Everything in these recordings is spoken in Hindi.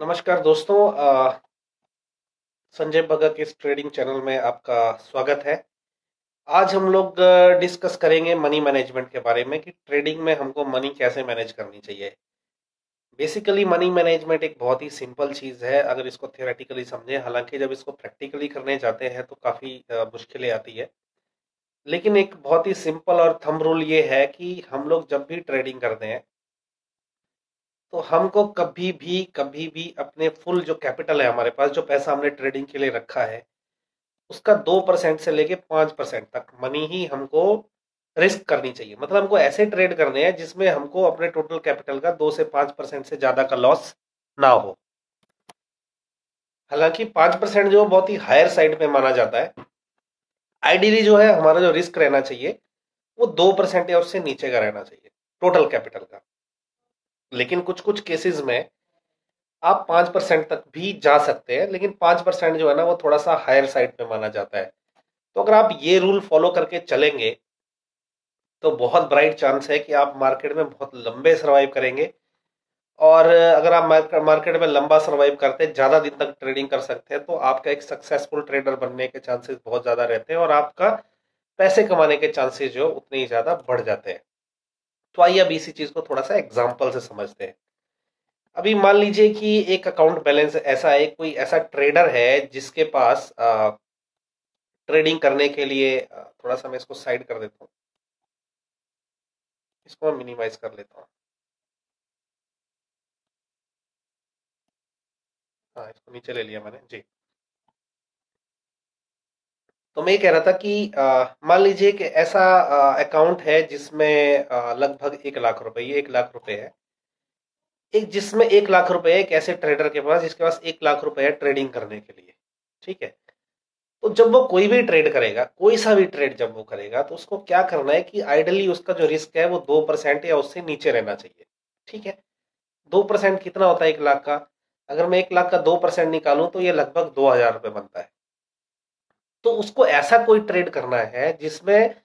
नमस्कार दोस्तों। संजय भगत इस ट्रेडिंग चैनल में आपका स्वागत है। आज हम लोग डिस्कस करेंगे मनी मैनेजमेंट के बारे में कि ट्रेडिंग में हमको मनी कैसे मैनेज करनी चाहिए। बेसिकली मनी मैनेजमेंट एक बहुत ही सिंपल चीज़ है अगर इसको थियोरेटिकली समझें। हालांकि जब इसको प्रैक्टिकली करने जाते हैं तो काफ़ी मुश्किलें आती है। लेकिन एक बहुत ही सिंपल और थंब रूल ये है कि हम लोग जब भी ट्रेडिंग करते हैं तो हमको कभी भी अपने फुल जो कैपिटल है, हमारे पास जो पैसा हमने ट्रेडिंग के लिए रखा है, उसका 2% से लेके 5% तक मनी ही हमको रिस्क करनी चाहिए। मतलब हमको ऐसे ट्रेड करने हैं जिसमें हमको अपने टोटल कैपिटल का 2 से 5% से ज्यादा का लॉस ना हो। हालांकि 5% जो बहुत ही हायर साइड पे माना जाता है, आइडियली जो है हमारा जो रिस्क रहना चाहिए वो 2% या उससे नीचे का रहना चाहिए टोटल कैपिटल का। लेकिन कुछ कुछ केसेस में आप 5% तक भी जा सकते हैं, लेकिन 5% जो है ना वो थोड़ा सा हायर साइड पे माना जाता है। तो अगर आप ये रूल फॉलो करके चलेंगे तो बहुत ब्राइट चांस है कि आप मार्केट में बहुत लंबे सर्वाइव करेंगे। और अगर आप मार्केट में लंबा सर्वाइव करते हैं, ज्यादा दिन तक ट्रेडिंग कर सकते हैं, तो आपका एक सक्सेसफुल ट्रेडर बनने के चांसेस बहुत ज्यादा रहते हैं और आपका पैसे कमाने के चांसेस जो उतने ही ज्यादा बढ़ जाते हैं। तो आइए अब इसी चीज को थोड़ा सा एग्जाम्पल से समझते हैं। अभी मान लीजिए कि एक अकाउंट बैलेंस ऐसा है, कोई ऐसा ट्रेडर है जिसके पास ट्रेडिंग करने के लिए थोड़ा सा मैं इसको साइड कर देता हूँ, इसको मैं मिनिमाइज कर लेता हूँ। हाँ, इसको नीचे ले लिया मैंने जी। तो मैं ये कह रहा था कि मान लीजिए कि ऐसा अकाउंट है जिसमें लगभग 1 लाख रुपए, ये 1 लाख रुपए है। एक जिसमें 1 लाख रुपए है एक ऐसे ट्रेडर के पास जिसके पास 1 लाख रुपए है ट्रेडिंग करने के लिए। ठीक है। तो जब वो कोई भी ट्रेड करेगा, कोई सा भी ट्रेड जब वो करेगा, तो उसको क्या करना है कि आइडली उसका जो रिस्क है वो 2% या उससे नीचे रहना चाहिए। ठीक है। 2% कितना होता है 1 लाख का? अगर मैं 1 लाख का 2% निकालूं तो ये लगभग 2,000 रुपए बनता है। तो उसको ऐसा कोई ट्रेड करना है जिसमें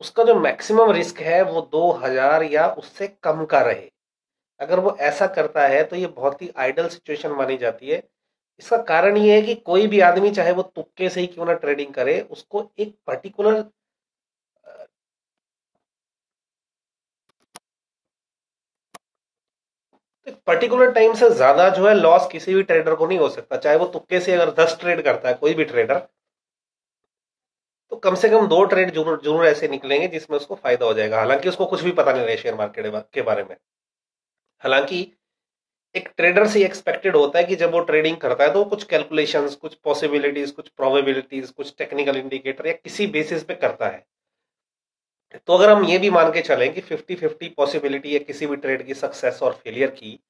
उसका जो मैक्सिमम रिस्क है वो 2,000 या उससे कम का रहे। अगर वो ऐसा करता है तो ये बहुत ही आइडल सिचुएशन मानी जाती है। इसका कारण ये है कि कोई भी आदमी चाहे वो तुक्के से ही क्यों ना ट्रेडिंग करे, उसको एक पर्टिकुलर टाइम से ज्यादा जो है लॉस किसी भी ट्रेडर को नहीं हो सकता। चाहे वो तुक्के से अगर 10 ट्रेड करता है कोई भी ट्रेडर, तो कम से कम 2 ट्रेड जरूर जरूर ऐसे निकलेंगे जिसमें उसको फायदा हो जाएगा। हालांकि उसको कुछ भी पता नहीं है शेयर मार्केट के बारे में। हालांकि एक ट्रेडर से एक्सपेक्टेड होता है कि जब वो ट्रेडिंग करता है तो वो कुछ कैलकुलेशंस, कुछ पॉसिबिलिटीज, कुछ प्रोबेबिलिटीज, कुछ टेक्निकल इंडिकेटर या किसी बेसिस पे करता है। तो अगर हम ये भी मान के चलें कि 50-50 पॉसिबिलिटी है किसी भी ट्रेड की सक्सेस और फेलियर की,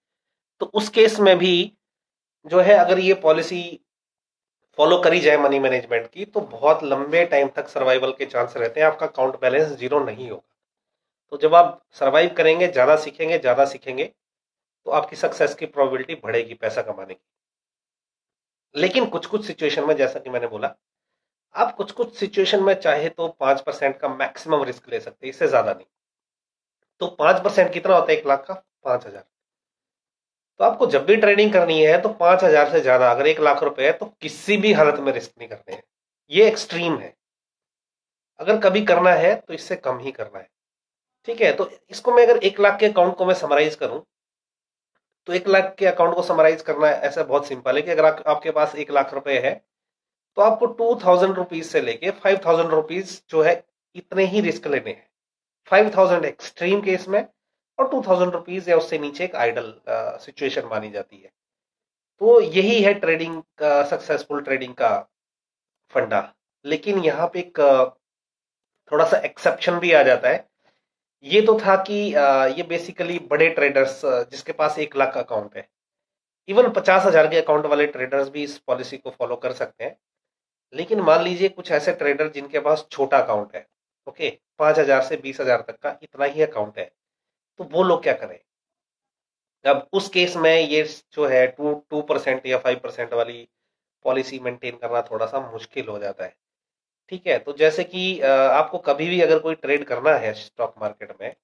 तो उस केस में भी जो है अगर ये पॉलिसी फॉलो करी जाए मनी मैनेजमेंट की, तो बहुत लंबे टाइम तक सर्वाइवल के चांस रहते हैं, आपका अकाउंट बैलेंस जीरो नहीं होगा। तो जब आप सर्वाइव करेंगे, ज्यादा सीखेंगे तो आपकी सक्सेस की प्रोबेबिलिटी बढ़ेगी पैसा कमाने की। लेकिन कुछ कुछ सिचुएशन में, जैसा कि मैंने बोला, आप कुछ कुछ सिचुएशन में चाहे तो 5% का मैक्सिमम रिस्क ले सकते हैं, इससे ज्यादा नहीं। तो 5% कितना होता है 1 लाख का? 5,000। तो आपको जब भी ट्रेडिंग करनी है तो 5,000 से ज्यादा, अगर 1 लाख रुपए है तो किसी भी हालत में रिस्क नहीं करने हैं। ये एक्सट्रीम है। अगर कभी करना है तो इससे कम ही करना है। ठीक है। तो इसको मैं अगर 1 लाख के अकाउंट को मैं समराइज करूं, तो 1 लाख के अकाउंट को समराइज करना ऐसा बहुत सिंपल है कि अगर आपके पास 1 लाख रुपए है तो आपको 2,000 रुपीज से लेके 5,000 रुपीज जो है इतने ही रिस्क लेने हैं। 5,000 एक्सट्रीम केस में और 2,000 रुपीज या उससे नीचे एक आइडल सिचुएशन मानी जाती है। तो यही है ट्रेडिंग का, सक्सेसफुल ट्रेडिंग का फंडा। लेकिन यहाँ पे एक थोड़ा सा एक्सेप्शन भी आ जाता है। ये तो था कि ये बेसिकली बड़े ट्रेडर्स जिसके पास 1 लाख का अकाउंट है, इवन 50,000 के अकाउंट वाले ट्रेडर्स भी इस पॉलिसी को फॉलो कर सकते हैं। लेकिन मान लीजिए कुछ ऐसे ट्रेडर जिनके पास छोटा अकाउंट है, ओके, 5,000 से 20,000 तक का इतना ही अकाउंट है, तो वो लोग क्या करें? अब उस केस में ये जो है 2% या 5% वाली पॉलिसी मेंटेन करना थोड़ा सा मुश्किल हो जाता है। ठीक है। तो जैसे कि आपको कभी भी अगर कोई ट्रेड करना है स्टॉक मार्केट में,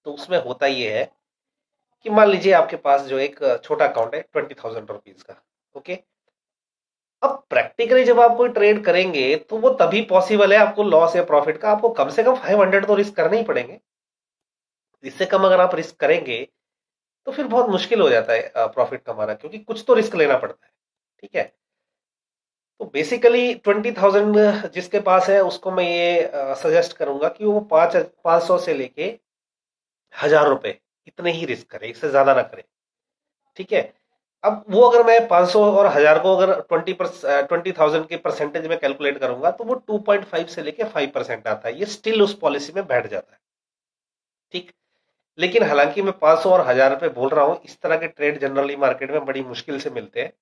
तो उसमें होता ये है कि मान लीजिए आपके पास जो एक छोटा अकाउंट है 20,000 रुपीज का। ओके, अब प्रैक्टिकली जब आप कोई ट्रेड करेंगे तो वो तभी पॉसिबल है आपको लॉस या प्रॉफिट का, आपको कम से कम 500 तो रिस्क करने ही पड़ेंगे। इससे कम अगर आप रिस्क करेंगे तो फिर बहुत मुश्किल हो जाता है प्रॉफिट कमाना, क्योंकि कुछ तो रिस्क लेना पड़ता है। ठीक है, तो बेसिकली 20,000 जिसके पास है उसको मैं ये सजेस्ट करूंगा कि वो 500 से लेके 1,000 रुपए इतने ही रिस्क करे, इससे ज्यादा ना करे। ठीक है, अब वो अगर मैं 500 और 1,000 को अगर 20,000 के परसेंटेज में कैलकुलेट करूंगा तो वो 2.5 से लेके 5% आता है, ये स्टिल उस पॉलिसी में बैठ जाता है। ठीक, लेकिन हालांकि मैं 500 और 1,000 रुपए बोल रहा हूं, इस तरह के ट्रेड जनरली मार्केट में बड़ी मुश्किल से मिलते हैं।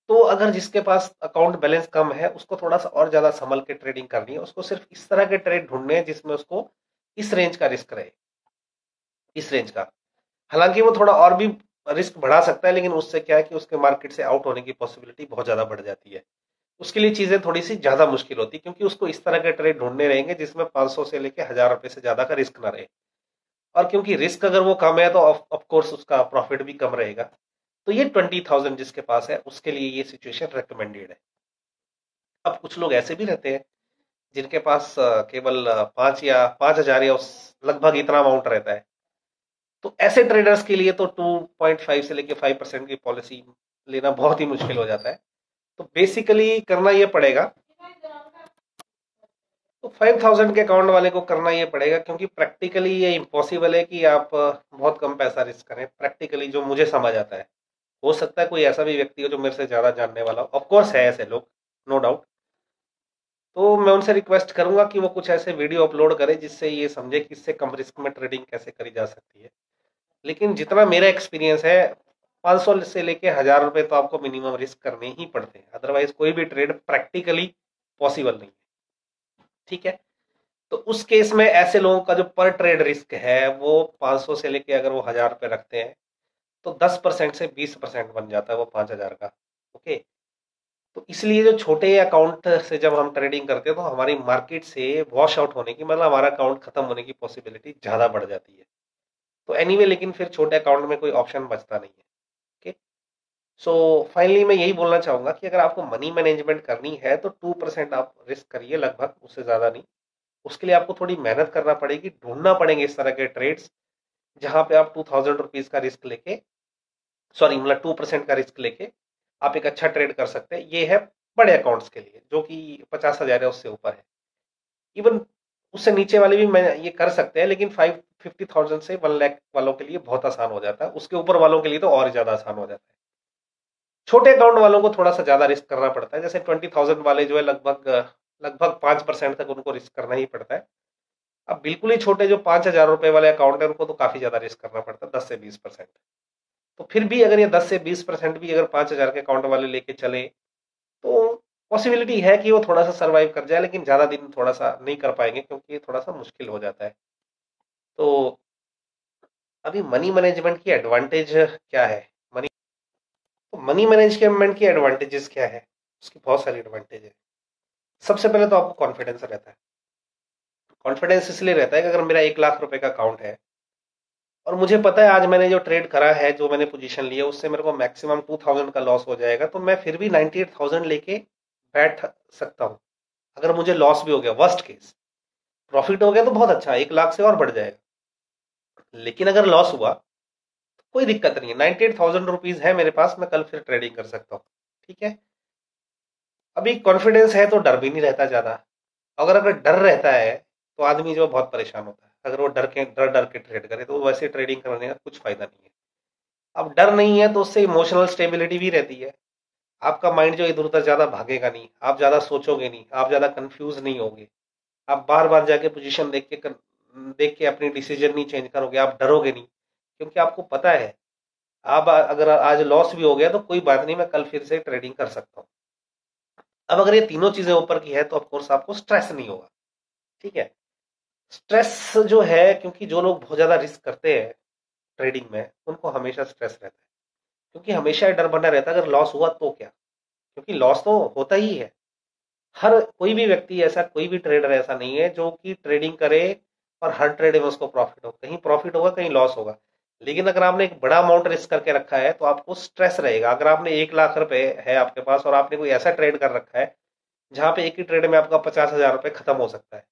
तो अगर जिसके पास अकाउंट बैलेंस कम है उसको थोड़ा सा और ज्यादा संभल के ट्रेडिंग करनी है, उसको सिर्फ इस तरह के ट्रेड ढूंढने हैं जिसमें उसको इस रेंज का रिस्क रहे, इस रेंज का। हालांकि वो थोड़ा और भी रिस्क बढ़ा सकता है, लेकिन उससे क्या है कि उसके मार्केट से आउट होने की पॉसिबिलिटी बहुत ज्यादा बढ़ जाती है। उसके लिए चीजें थोड़ी सी ज्यादा मुश्किल होती है, क्योंकि उसको इस तरह के ट्रेड ढूंढने रहेंगे जिसमें 500 से लेके 1,000 रुपए से ज्यादा का रिस्क ना रहे। और क्योंकि रिस्क अगर वो कम है तो ऑफ कोर्स उसका प्रॉफिट भी कम रहेगा। तो ये 20,000 जिसके पास है उसके लिए ये सिचुएशन रिकमेंडेड है। अब कुछ लोग ऐसे भी रहते हैं जिनके पास केवल 5 या 5,000 या लगभग इतना अमाउंट रहता है। तो ऐसे ट्रेडर्स के लिए तो 2.5 से लेके 5% की पॉलिसी लेना बहुत ही मुश्किल हो जाता है। तो बेसिकली करना ये पड़ेगा, तो 5,000 के अकाउंट वाले को करना ये पड़ेगा, क्योंकि प्रैक्टिकली ये इम्पॉसिबल है कि आप बहुत कम पैसा रिस्क करें। प्रैक्टिकली जो मुझे समझ आता है, हो सकता है कोई ऐसा भी व्यक्ति हो जो मेरे से ज्यादा जानने वाला हो, ऑफकोर्स है ऐसे लोग, नो डाउट। तो मैं उनसे रिक्वेस्ट करूंगा कि वो कुछ ऐसे वीडियो अपलोड करें जिससे ये समझे कि इससे कम रिस्क में ट्रेडिंग कैसे करी जा सकती है। लेकिन जितना मेरा एक्सपीरियंस है, 500 से लेके 1,000 रुपए तो आपको मिनिमम रिस्क करने ही पड़ते हैं, अदरवाइज कोई भी ट्रेड प्रैक्टिकली पॉसिबल नहीं है। ठीक है, तो उस केस में ऐसे लोगों का जो पर ट्रेड रिस्क है वो 500 से लेके अगर वो 1,000 रुपए रखते हैं तो 10% से 20% बन जाता है वो 5,000 का। ओके, तो इसलिए जो छोटे अकाउंट से जब हम ट्रेडिंग करते हैं तो हमारी मार्केट से वॉश आउट होने की, मतलब हमारा अकाउंट खत्म होने की पॉसिबिलिटी ज्यादा बढ़ जाती है। तो एनीवे लेकिन फिर छोटे अकाउंट में कोई ऑप्शन बचता नहीं है। ओके, सो फाइनली मैं यही बोलना चाहूंगा कि अगर आपको मनी मैनेजमेंट करनी है तो 2% आप रिस्क करिए, लगभग, उससे ज्यादा नहीं। उसके लिए आपको थोड़ी मेहनत करना पड़ेगी, ढूंढना पड़ेंगे इस तरह के ट्रेड्स जहां पे आप 2,000 रुपीज का रिस्क लेके, सॉरी मतलब 2% का रिस्क लेके आप एक अच्छा ट्रेड कर सकते हैं। ये है बड़े अकाउंट्स के लिए जो कि 50,000 है उससे ऊपर है। इवन उससे नीचे वाले भी मैं ये कर सकते हैं, लेकिन 50,000 से 1 लाख वालों के लिए बहुत आसान हो जाता है, उसके ऊपर वालों के लिए तो और ज्यादा आसान हो जाता है। छोटे अकाउंट वालों को थोड़ा सा ज्यादा रिस्क करना पड़ता है, जैसे 20,000 वाले जो है लगभग लगभग 5% तक उनको रिस्क करना ही पड़ता है। अब बिल्कुल ही छोटे जो 5,000 रुपए वाले अकाउंट है उनको तो काफी ज्यादा रिस्क करना पड़ता है, 10 से 20%। तो फिर भी अगर ये 10 से 20% भी अगर 5,000 के अकाउंट वाले लेके चले तो पॉसिबिलिटी है कि वो थोड़ा सा सरवाइव कर जाए, लेकिन ज्यादा दिन थोड़ा सा नहीं कर पाएंगे क्योंकि ये थोड़ा सा मुश्किल हो जाता है। तो अभी मनी मैनेजमेंट की एडवांटेज क्या है? मनी तो मनी मैनेजमेंट की एडवांटेजेस क्या है? उसकी बहुत सारी एडवांटेज है। सबसे पहले तो आपको कॉन्फिडेंस रहता है। कॉन्फिडेंस इसलिए रहता है कि अगर मेरा 1 लाख रुपए का अकाउंट है और मुझे पता है आज मैंने जो ट्रेड करा है, जो मैंने पोजीशन ली है, उससे मेरे को मैक्सिमम 2,000 का लॉस हो जाएगा, तो मैं फिर भी 98,000 लेके बैठ सकता हूं। अगर मुझे लॉस भी हो गया, वर्स्ट केस, प्रॉफिट हो गया तो बहुत अच्छा, 1 लाख से और बढ़ जाएगा। लेकिन अगर लॉस हुआ तो कोई दिक्कत नहीं है, 98,000 रुपीज है मेरे पास, मैं कल फिर ट्रेडिंग कर सकता हूँ। ठीक है, अभी कॉन्फिडेंस है तो डर भी नहीं रहता ज्यादा। अगर डर रहता है तो आदमी जो बहुत परेशान होता है, अगर वो डर के ट्रेड करे तो वैसे ट्रेडिंग करने का कुछ फायदा नहीं है। अब डर नहीं है तो उससे इमोशनल स्टेबिलिटी भी रहती है। आपका माइंड जो इधर उधर ज्यादा भागेगा नहीं, आप ज्यादा सोचोगे नहीं, आप ज्यादा कंफ्यूज नहीं होगे, आप बार बार जाके पोजीशन देख के अपनी डिसीजन नहीं चेंज करोगे, आप डरोगे नहीं, क्योंकि आपको पता है आप अगर आज लॉस भी हो गया तो कोई बात नहीं, मैं कल फिर से ट्रेडिंग कर सकता हूँ। अब अगर ये तीनों चीजें ऊपर की है तो ऑफकोर्स आपको स्ट्रेस नहीं होगा। ठीक है, स्ट्रेस जो है, क्योंकि जो लोग बहुत ज्यादा रिस्क करते हैं ट्रेडिंग में उनको हमेशा स्ट्रेस रहता है, क्योंकि हमेशा डर बना रहता है अगर लॉस हुआ तो क्या, क्योंकि लॉस तो होता ही है। हर कोई भी व्यक्ति ऐसा, कोई भी ट्रेडर ऐसा नहीं है जो कि ट्रेडिंग करे और हर ट्रेड में उसको प्रॉफिट हो, कहीं प्रॉफिट होगा कहीं लॉस होगा। लेकिन अगर आपने एक बड़ा अमाउंट रिस्क करके रखा है तो आपको स्ट्रेस रहेगा। अगर आपने 1 लाख रुपए है आपके पास और आपने कोई ऐसा ट्रेड कर रखा है जहां पे एक ही ट्रेड में आपका 50,000 रुपए खत्म हो सकता है,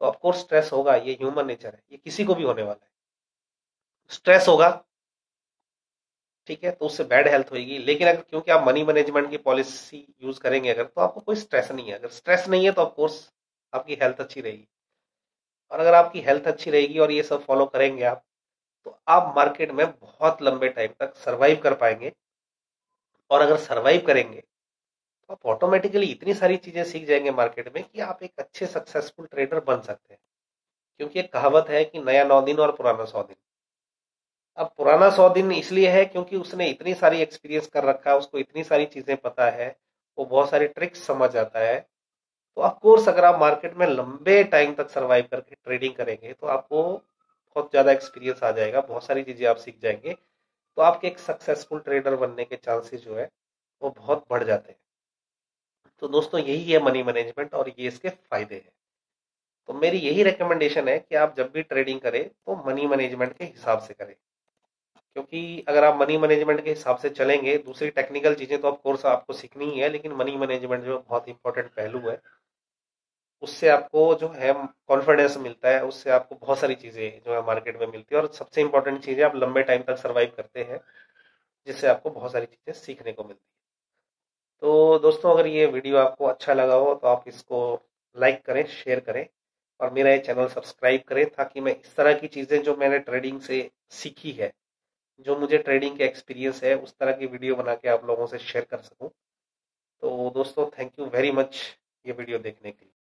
तो ऑफकोर्स स्ट्रेस होगा। ये ह्यूमन नेचर है, ये किसी को भी होने वाला है। स्ट्रेस होगा, ठीक है, तो उससे बैड हेल्थ होगी। लेकिन अगर क्योंकि आप मनी मैनेजमेंट की पॉलिसी यूज करेंगे अगर, तो आपको कोई स्ट्रेस नहीं है। अगर स्ट्रेस नहीं है तो ऑफकोर्स आपकी हेल्थ अच्छी रहेगी। और अगर आपकी हेल्थ अच्छी रहेगी और ये सब फॉलो करेंगे आप, तो आप मार्केट में बहुत लंबे टाइम तक सरवाइव कर पाएंगे। और अगर सरवाइव करेंगे तो आप ऑटोमेटिकली इतनी सारी चीजें सीख जाएंगे मार्केट में कि आप एक अच्छे सक्सेसफुल ट्रेडर बन सकते हैं। क्योंकि एक कहावत है कि नया 9 दिन और पुराना 100 दिन। अब पुराना 100 दिन इसलिए है क्योंकि उसने इतनी सारी एक्सपीरियंस कर रखा है, उसको इतनी सारी चीजें पता है, वो बहुत सारी ट्रिक्स समझ आता है। तो ऑफ कोर्स अगर आप मार्केट में लंबे टाइम तक सरवाइव करके ट्रेडिंग करेंगे तो आपको बहुत ज्यादा एक्सपीरियंस आ जाएगा, बहुत सारी चीजें आप सीख जाएंगे। तो आपके एक सक्सेसफुल ट्रेडर बनने के चांसेस जो है वो बहुत बढ़ जाते हैं। तो दोस्तों यही है मनी मैनेजमेंट और ये इसके फायदे हैं। तो मेरी यही रिकमेंडेशन है कि आप जब भी ट्रेडिंग करें तो मनी मैनेजमेंट के हिसाब से करें। क्योंकि अगर आप मनी मैनेजमेंट के हिसाब से चलेंगे, दूसरी टेक्निकल चीजें तो ऑफ कोर्स आपको सीखनी ही है, लेकिन मनी मैनेजमेंट जो बहुत इंपॉर्टेंट पहलू है, उससे आपको जो है कॉन्फिडेंस मिलता है, उससे आपको बहुत सारी चीजें जो है मार्केट में मिलती है। और सबसे इंपॉर्टेंट चीज है आप लंबे टाइम तक सर्वाइव करते हैं, जिससे आपको बहुत सारी चीजें सीखने को मिलती है। तो दोस्तों अगर ये वीडियो आपको अच्छा लगा हो तो आप इसको लाइक करें, शेयर करें और मेरा ये चैनल सब्सक्राइब करें, ताकि मैं इस तरह की चीजें जो मैंने ट्रेडिंग से सीखी है, जो मुझे ट्रेडिंग के एक्सपीरियंस है, उस तरह की वीडियो बना के आप लोगों से शेयर कर सकूं। तो दोस्तों थैंक यू वेरी मच ये वीडियो देखने के लिए।